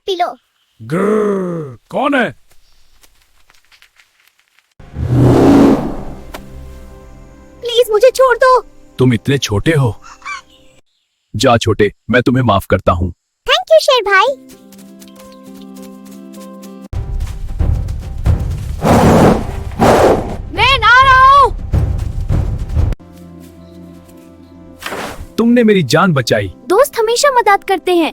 P low. ग्रर, कौन है? Please मुझे छोड़ दो। तुम इतने छोटे हो। जा छोटे, मैं तुम्हें माफ करता हूँ। थैंक यू शेर भाई। मैं ना रहा हूँ। तुमने मेरी जान बचाई। दोस्त हमेशा मदद करते हैं।